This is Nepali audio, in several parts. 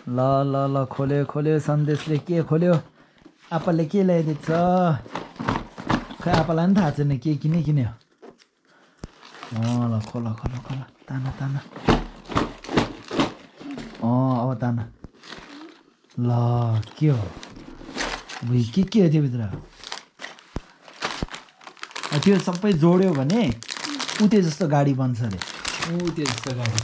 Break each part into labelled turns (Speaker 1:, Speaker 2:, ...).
Speaker 1: ल ल ल खोल्यो खोल्यो सन्देशले के खोल्यो आप्पाले के ल्याइदिएको छ खै आप्पालाई पनि थाहा छैन के किन्यो ल खोला खोला खोला ताना ताना अब ताना ल के हो के हो त्योभित्र त्यो सबै जोड्यो भने उते जस्तो गाडी बन्छ अरे उते जस्तो गाडी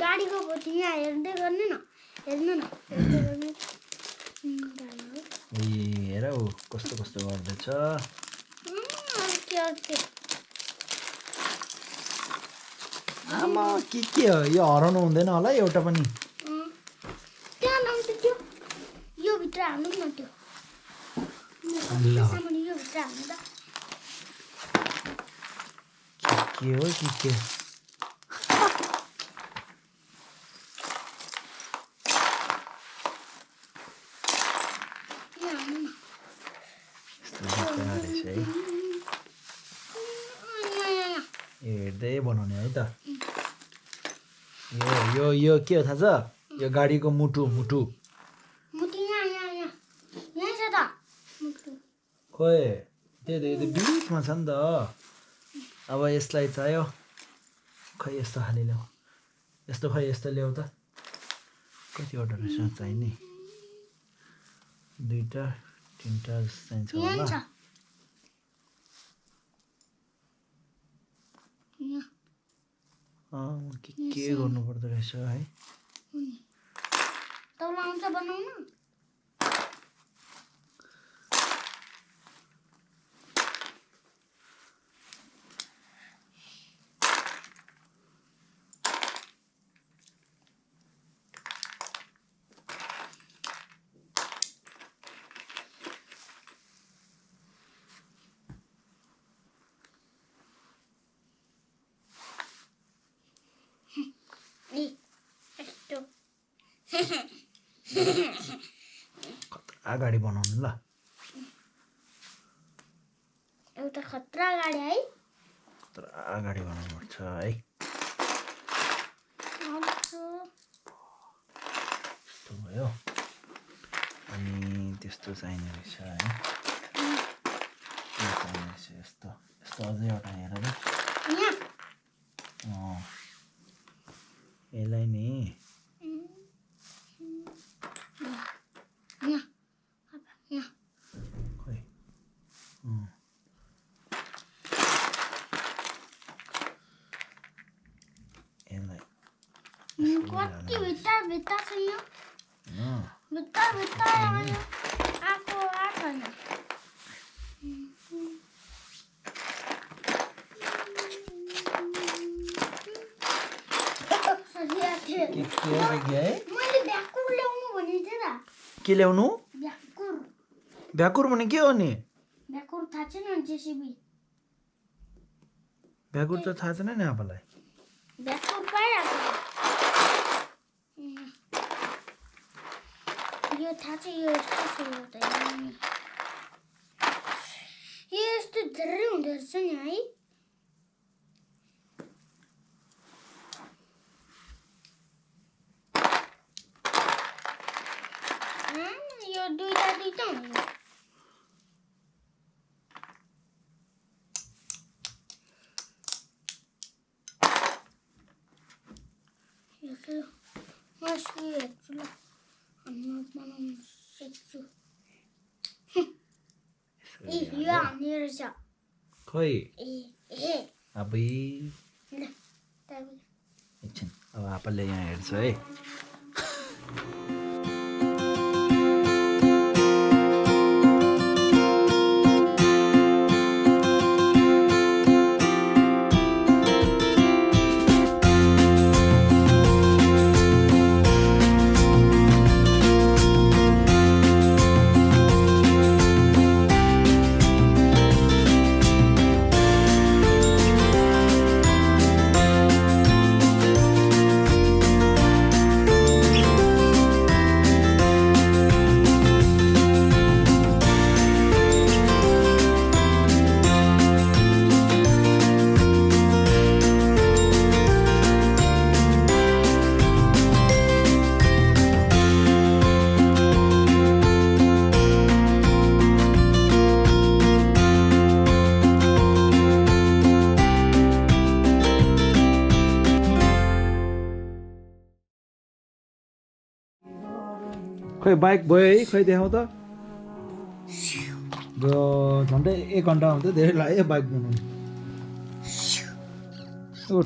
Speaker 2: गाडीको पछि यहाँ हेर्दै गर्ने न हेर्नु न
Speaker 1: हेर ऊ कस्तो कस्तो गर्दैछ आमा के हो यो हराउनु हुँदैन होला एउटा पनि
Speaker 2: त्यहाँ लाउँछ त्यो यो भित्र हाल्नु न त्यो यो भित्र हाल्नु त
Speaker 1: के हो के हेर्दै बनाउने है त यो के हो थाहा छ यो गाडीको मुटु खोइ त्यही त बिचमा छ नि त अब यसलाई चाहियो खै यस्तो खाले ल्याऊ यस्तो ल्याऊ त कतिवटा रहेछ चाहिने 2टा 3टा चाहिन्छ होला के गर्नु पर्दो रहेछ है गाडी बनाउनु ल
Speaker 2: एउटा खतरा गाडी है
Speaker 1: खतरा गाडी बनाउनु पर्छ है यस्तो भयो अनि त्यस्तो चाहिने रहेछ है यस्तो अझै एउटा हेर यसलाई नि
Speaker 2: कति भित्र छ यो भित्र आएको छैन मैले भ्याकुर ल्याउनु भनेको थिएँ त
Speaker 1: के ल्याउनु भ्याकुर भने के हो नि
Speaker 2: भ्याकुर थाहा छैन जेसीबी
Speaker 1: भ्याकुर त थाहा छैन नि आफूलाई
Speaker 2: भ्याकुर पाइरहेको यो थाहा छ यो यस्तो छ यो यस्तो धेरै हुँदो रहेछ नि है यो दुईटा हुन्छ हेर्छु ल बनाउनु सक्छु यो हान्ने रहेछ
Speaker 1: खोइ
Speaker 2: ए
Speaker 1: अबै एकछिन अब आपाले यहाँ हेर्छ है खै बाइक भयो है खै देखाउ त झन्डै 1 घन्टा हुँदै धेरै लाग्यो बाइक बनाउनु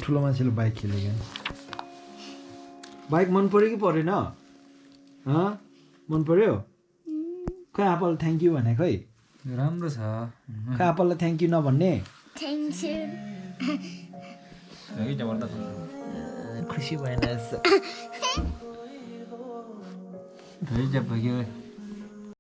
Speaker 1: ठुलो मान्छेले बाइक खेलेको बाइक मन पर्यो कि परेन मन पर्यो खै आपालाई थ्याङ्क यू भने खै
Speaker 3: राम्रो छ
Speaker 1: खै आपालाई थ्याङ्क यू नभन्ने
Speaker 2: थ्याङ्क यू
Speaker 1: खुसी भएन
Speaker 3: जब